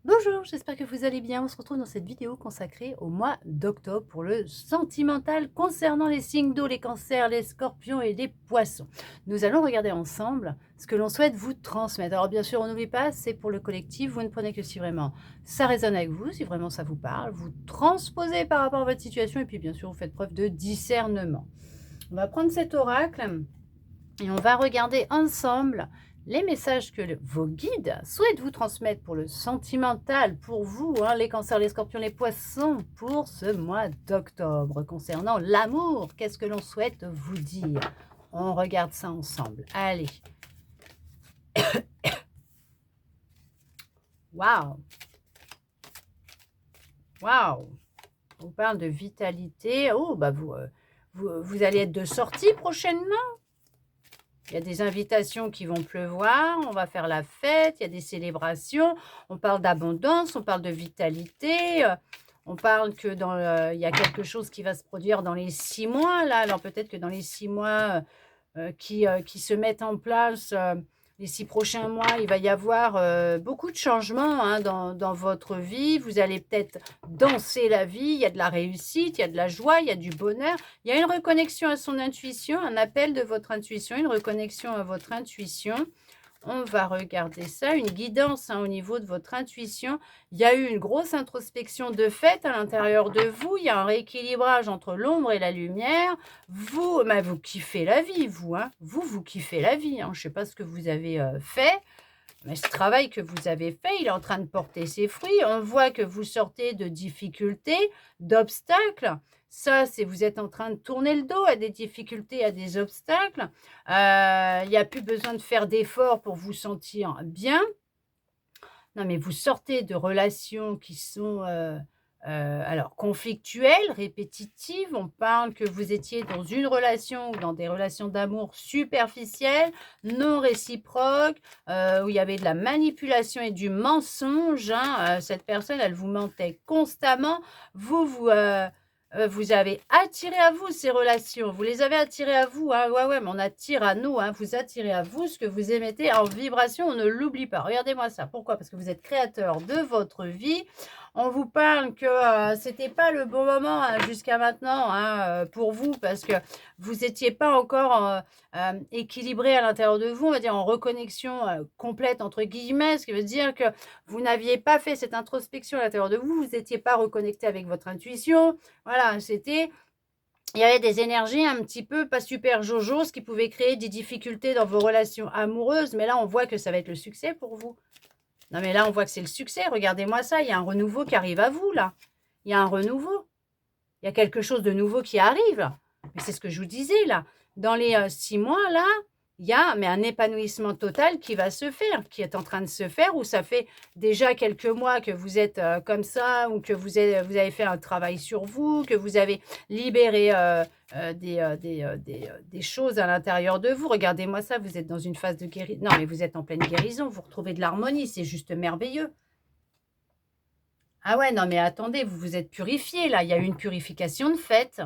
Bonjour, j'espère que vous allez bien. On se retrouve dans cette vidéo consacrée au mois d'octobre pour le sentimental concernant les signes d'eau, les cancers, les scorpions et les poissons. Nous allons regarder ensemble ce que l'on souhaite vous transmettre. Alors bien sûr, on n'oublie pas, c'est pour le collectif. Vous ne prenez que si vraiment ça résonne avec vous, si vraiment ça vous parle. Vous transposez par rapport à votre situation et puis bien sûr, vous faites preuve de discernement. On va prendre cet oracle et on va regarder ensemble les messages que vos guides souhaitent vous transmettre pour le sentimental, pour vous, hein, les cancers, les scorpions, les poissons, pour ce mois d'octobre. Concernant l'amour, qu'est-ce que l'on souhaite vous dire? On regarde ça ensemble. Allez. Waouh! Waouh! On parle de vitalité. Oh, bah vous allez être de sortie prochainement. Il y a des invitations qui vont pleuvoir, on va faire la fête, il y a des célébrations, on parle d'abondance, on parle de vitalité, on parle que il y a quelque chose qui va se produire dans les 6 mois là. Alors peut-être que dans les 6 mois, qui se mettent en place, les 6 prochains mois, il va y avoir, beaucoup de changements, hein, dans votre vie. Vous allez peut-être danser la vie, il y a de la réussite, il y a de la joie, il y a du bonheur. Il y a une reconnexion à son intuition, un appel de votre intuition, une reconnexion à votre intuition. On va regarder ça, une guidance, hein, au niveau de votre intuition. Il y a eu une grosse introspection de fait à l'intérieur de vous. Il y a un rééquilibrage entre l'ombre et la lumière. Vous, bah, vous kiffez la vie, vous, hein. Vous kiffez la vie, hein. Je ne sais pas ce que vous avez fait, mais ce travail que vous avez fait, il est en train de porter ses fruits. On voit que vous sortez de difficultés, d'obstacles. Ça, c'est vous êtes en train de tourner le dos à des difficultés, à des obstacles. Il n'y a plus besoin de faire d'efforts pour vous sentir bien. Non, mais vous sortez de relations qui sont, alors conflictuelles, répétitives. On parle que vous étiez dans une relation ou dans des relations d'amour superficielles, non réciproques, où il y avait de la manipulation et du mensonge, hein. Cette personne, elle vous mentait constamment. Vous avez attiré à vous ces relations. Vous les avez attirées à vous, hein. Ouais, ouais, mais on attire à nous, hein. Vous attirez à vous ce que vous émettez en vibration, on ne l'oublie pas. Regardez-moi ça. Pourquoi? Parce que vous êtes créateur de votre vie. On vous parle que, c'était pas le bon moment, jusqu'à maintenant, hein, pour vous parce que vous étiez pas encore, équilibré à l'intérieur de vous, on va dire en «reconnexion, complète» entre guillemets. Ce qui veut dire que vous n'aviez pas fait cette introspection à l'intérieur de vous, vous étiez pas reconnecté avec votre intuition. Voilà, il y avait des énergies un petit peu pas super jojo, ce qui pouvait créer des difficultés dans vos relations amoureuses, mais là, on voit que ça va être le succès pour vous. Non, mais là, on voit que c'est le succès. Regardez-moi ça, il y a un renouveau qui arrive à vous, là. Il y a un renouveau. Il y a quelque chose de nouveau qui arrive. Mais c'est ce que je vous disais, là. Dans les 6 mois, là, il y a un épanouissement total qui va se faire, qui est en train de se faire, où ça fait déjà quelques mois que vous êtes comme ça, ou que vous avez fait un travail sur vous, que vous avez libéré des choses à l'intérieur de vous. Regardez-moi ça, vous êtes dans une phase de guérison. Non, mais vous êtes en pleine guérison, vous retrouvez de l'harmonie, c'est juste merveilleux. Ah ouais, non, mais attendez, vous vous êtes purifié là, il y a eu une purification de fait.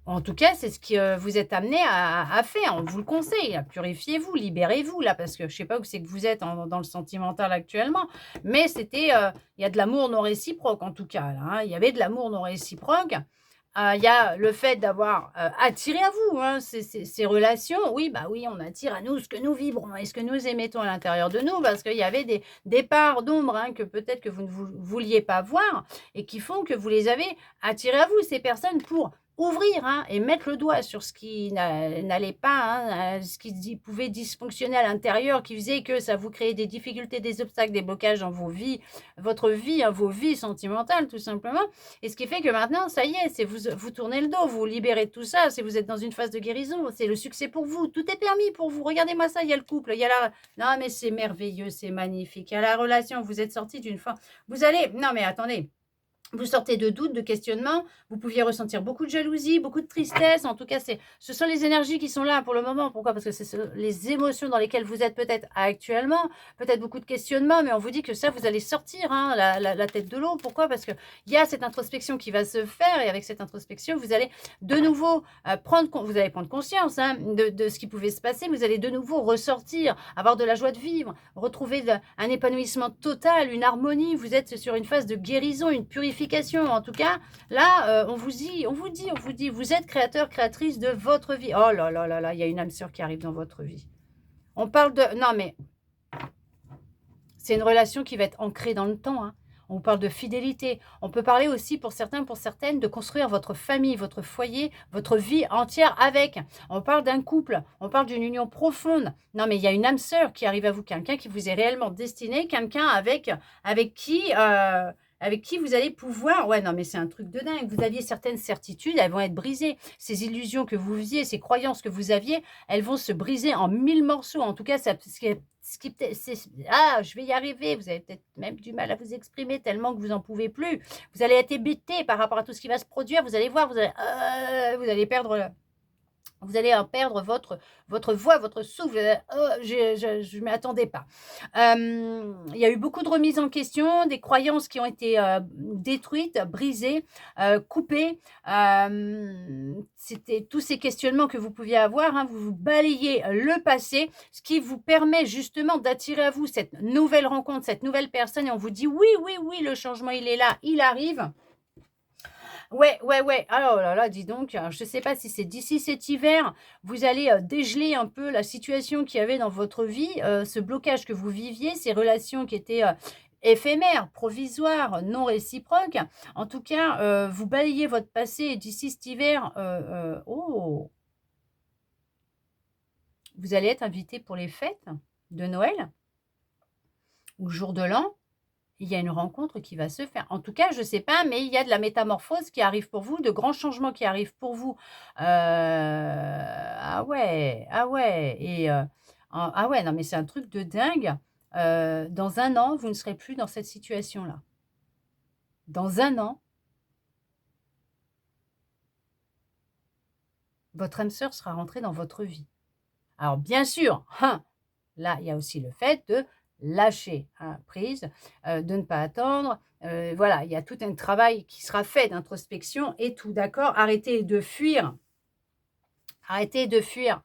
En tout cas, c'est ce que vous êtes amené à faire. On vous le conseille, hein. Purifiez-vous, libérez-vous là, parce que je ne sais pas où c'est que vous êtes dans le sentimental actuellement, mais il y a de l'amour non réciproque en tout cas là, hein. Il y avait de l'amour non réciproque. Il y a le fait d'avoir, attiré à vous, hein, ces relations. Oui, bah, oui, on attire à nous ce que nous vibrons et ce que nous émettons à l'intérieur de nous parce qu'il y avait des parts d'ombre, hein, que peut-être que vous ne vouliez pas voir et qui font que vous les avez attirées à vous, ces personnes, pour ouvrir, hein, et mettre le doigt sur ce qui n'allait pas, hein, ce qui pouvait dysfonctionner à l'intérieur, qui faisait que ça vous créait des difficultés, des obstacles, des blocages dans vos vies, votre vie, hein, vos vies sentimentales tout simplement. Et ce qui fait que maintenant, ça y est, c'est vous tournez le dos, vous libérez de tout ça, c'est vous êtes dans une phase de guérison, c'est le succès pour vous, tout est permis pour vous. Regardez-moi ça, il y a le couple, il y a la non mais c'est merveilleux, c'est magnifique. Il y a la relation, vous êtes sortis d'une fin vous allez non mais attendez, Vous sortez de doutes, de questionnements, vous pouviez ressentir beaucoup de jalousie, beaucoup de tristesse. En tout cas, ce sont les énergies qui sont là pour le moment. Pourquoi? Parce que c'est les émotions dans lesquelles vous êtes peut-être actuellement, peut-être beaucoup de questionnements, mais on vous dit que ça, vous allez sortir hein, la tête de l'eau. Pourquoi? Parce qu'il y a cette introspection qui va se faire et avec cette introspection, vous allez de nouveau vous allez prendre conscience hein, de ce qui pouvait se passer. Vous allez de nouveau ressortir, avoir de la joie de vivre, retrouver un épanouissement total, une harmonie. Vous êtes sur une phase de guérison, une purification. En tout cas, là, on vous dit, vous êtes créateur, créatrice de votre vie. Oh là là là là, il y a une âme sœur qui arrive dans votre vie. On parle de... Non, mais c'est une relation qui va être ancrée dans le temps. Hein. On parle de fidélité. On peut parler aussi, pour certains, pour certaines, de construire votre famille, votre foyer, votre vie entière avec. On parle d'un couple. On parle d'une union profonde. Non, mais il y a une âme sœur qui arrive à vous. Quelqu'un qui vous est réellement destiné. Quelqu'un avec qui vous allez pouvoir... Ouais, non, mais c'est un truc de dingue. Vous aviez certaines certitudes, elles vont être brisées. Ces illusions que vous faisiez, ces croyances que vous aviez, elles vont se briser en 1000 morceaux. En tout cas, je vais y arriver. Vous avez peut-être même du mal à vous exprimer tellement que vous n'en pouvez plus. Vous allez être hébété par rapport à tout ce qui va se produire. Vous allez voir, vous allez perdre... Vous allez en perdre votre voix, votre souffle. Je ne m'y attendais pas. Il y a eu beaucoup de remises en question, des croyances qui ont été détruites, brisées, coupées. C'était tous ces questionnements que vous pouviez avoir. Hein, vous balayez le passé, ce qui vous permet justement d'attirer à vous cette nouvelle rencontre, cette nouvelle personne. Et on vous dit oui, oui, oui, le changement, il est là, il arrive. Ouais, ouais, ouais. Alors là là, dis donc, je ne sais pas si c'est d'ici cet hiver, vous allez dégeler un peu la situation qu'il y avait dans votre vie, ce blocage que vous viviez, ces relations qui étaient éphémères, provisoires, non réciproques. En tout cas, vous balayez votre passé et d'ici cet hiver, vous allez être invité pour les fêtes de Noël ou le jour de l'an. Il y a une rencontre qui va se faire. En tout cas, je ne sais pas, mais il y a de la métamorphose qui arrive pour vous, de grands changements qui arrivent pour vous. Ah ouais, ah ouais. Ah ouais, non, mais c'est un truc de dingue. Dans un an, vous ne serez plus dans cette situation-là. Dans un an, votre âme sœur sera rentrée dans votre vie. Alors, bien sûr, là, il y a aussi le fait de lâcher prise, de ne pas attendre. Voilà, il y a tout un travail qui sera fait d'introspection et tout, d'accord? Arrêtez de fuir. Arrêtez de fuir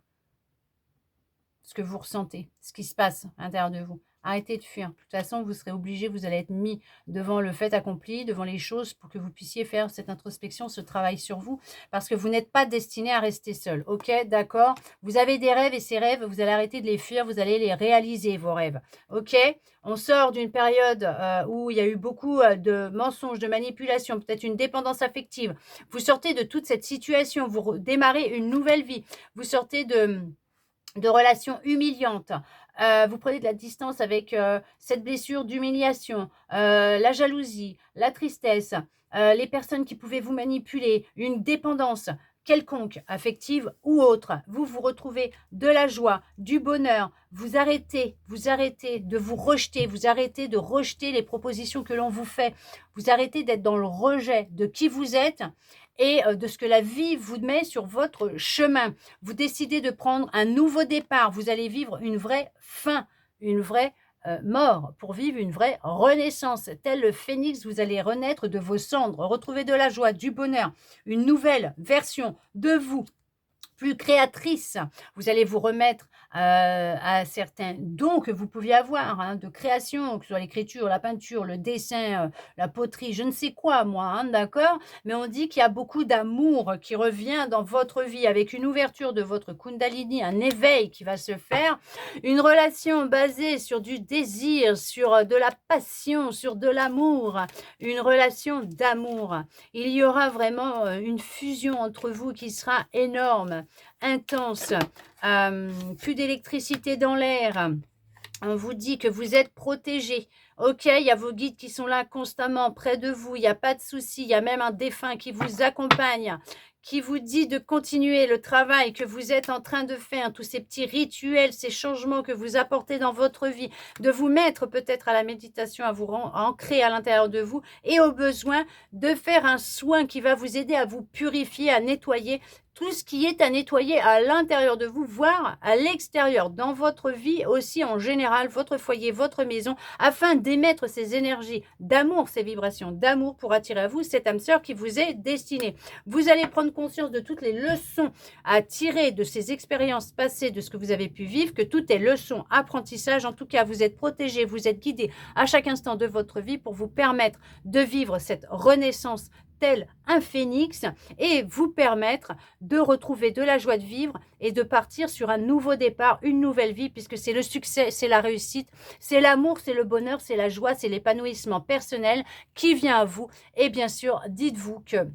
ce que vous ressentez, ce qui se passe à l'intérieur de vous. Arrêtez de fuir. De toute façon, vous serez obligé, vous allez être mis devant le fait accompli, devant les choses pour que vous puissiez faire cette introspection, ce travail sur vous, parce que vous n'êtes pas destiné à rester seul. Ok, d'accord? Vous avez des rêves et ces rêves, vous allez arrêter de les fuir, vous allez les réaliser, vos rêves. Ok? On sort d'une période où il y a eu beaucoup de mensonges, de manipulations, peut-être une dépendance affective. Vous sortez de toute cette situation, vous démarrez une nouvelle vie. Vous sortez de relations humiliantes. Vous prenez de la distance avec cette blessure d'humiliation, la jalousie, la tristesse, les personnes qui pouvaient vous manipuler, une dépendance quelconque, affective ou autre. Vous vous retrouvez de la joie, du bonheur. Vous arrêtez de vous rejeter, vous arrêtez de rejeter les propositions que l'on vous fait. Vous arrêtez d'être dans le rejet de qui vous êtes et de ce que la vie vous met sur votre chemin. Vous décidez de prendre un nouveau départ. Vous allez vivre une vraie fin, une vraie mort pour vivre une vraie renaissance. Tel le phénix, vous allez renaître de vos cendres, retrouver de la joie, du bonheur, une nouvelle version de vous, plus créatrice. Vous allez vous remettre à certains dons que vous pouviez avoir, hein, de création, que ce soit l'écriture, la peinture, le dessin, la poterie, je ne sais quoi, moi, hein, d'accord? Mais on dit qu'il y a beaucoup d'amour qui revient dans votre vie avec une ouverture de votre Kundalini, un éveil qui va se faire, une relation basée sur du désir, sur de la passion, sur de l'amour, une relation d'amour. Il y aura vraiment une fusion entre vous qui sera énorme, intense, plus d'électricité dans l'air. On vous dit que vous êtes protégé. Ok, il y a vos guides qui sont là constamment près de vous. Il n'y a pas de souci. Il y a même un défunt qui vous accompagne, qui vous dit de continuer le travail que vous êtes en train de faire, tous ces petits rituels, ces changements que vous apportez dans votre vie, de vous mettre peut-être à la méditation, à vous ancrer à l'intérieur de vous et au besoin de faire un soin qui va vous aider à vous purifier, à nettoyer tout ce qui est à nettoyer à l'intérieur de vous, voire à l'extérieur, dans votre vie aussi en général, votre foyer, votre maison, afin d'émettre ces énergies d'amour, ces vibrations d'amour pour attirer à vous cette âme sœur qui vous est destinée. Vous allez prendre conscience de toutes les leçons à tirer de ces expériences passées, de ce que vous avez pu vivre, que tout est leçon, apprentissage. En tout cas, vous êtes protégé, vous êtes guidé à chaque instant de votre vie pour vous permettre de vivre cette renaissance tel un phénix et vous permettre de retrouver de la joie de vivre et de partir sur un nouveau départ, une nouvelle vie, puisque c'est le succès, c'est la réussite, c'est l'amour, c'est le bonheur, c'est la joie, c'est l'épanouissement personnel qui vient à vous. Et bien sûr, dites-vous que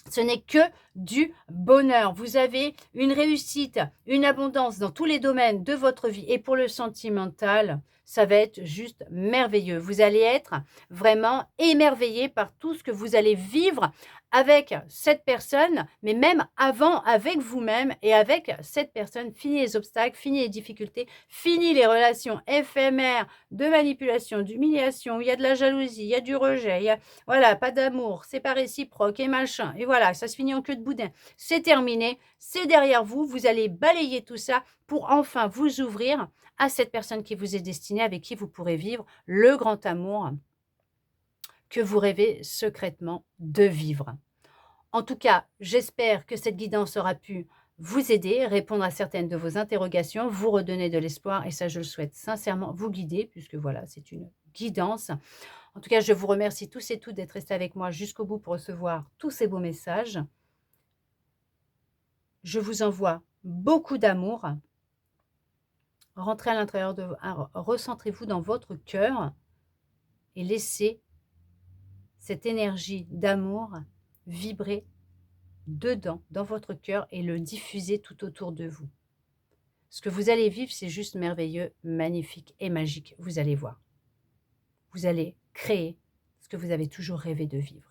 ce n'est que du bonheur. Vous avez une réussite, une abondance dans tous les domaines de votre vie. Et pour le sentimental, ça va être juste merveilleux. Vous allez être vraiment émerveillé par tout ce que vous allez vivre avec cette personne, mais même avant, avec vous-même et avec cette personne. Fini les obstacles, fini les difficultés, fini les relations éphémères de manipulation, d'humiliation, où il y a de la jalousie, il y a du rejet, il y a, voilà, pas d'amour, c'est pas réciproque et machin. Et voilà, ça se finit en queue de boudin. C'est terminé, c'est derrière vous. Vous allez balayer tout ça pour enfin vous ouvrir à cette personne qui vous est destinée, avec qui vous pourrez vivre le grand amour que vous rêvez secrètement de vivre. En tout cas, j'espère que cette guidance aura pu vous aider, répondre à certaines de vos interrogations, vous redonner de l'espoir, et ça, je le souhaite sincèrement, vous guider, puisque voilà, c'est une guidance. En tout cas, je vous remercie tous et toutes d'être restés avec moi jusqu'au bout pour recevoir tous ces beaux messages. Je vous envoie beaucoup d'amour. Rentrez à l'intérieur de vous, recentrez-vous dans votre cœur et laissez cette énergie d'amour vibrer dedans, dans votre cœur, et le diffuser tout autour de vous. Ce que vous allez vivre, c'est juste merveilleux, magnifique et magique. Vous allez voir. Vous allez créer ce que vous avez toujours rêvé de vivre.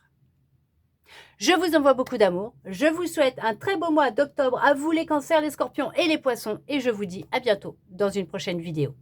Je vous envoie beaucoup d'amour. Je vous souhaite un très beau mois d'octobre à vous les cancers, les scorpions et les poissons. Et je vous dis à bientôt dans une prochaine vidéo.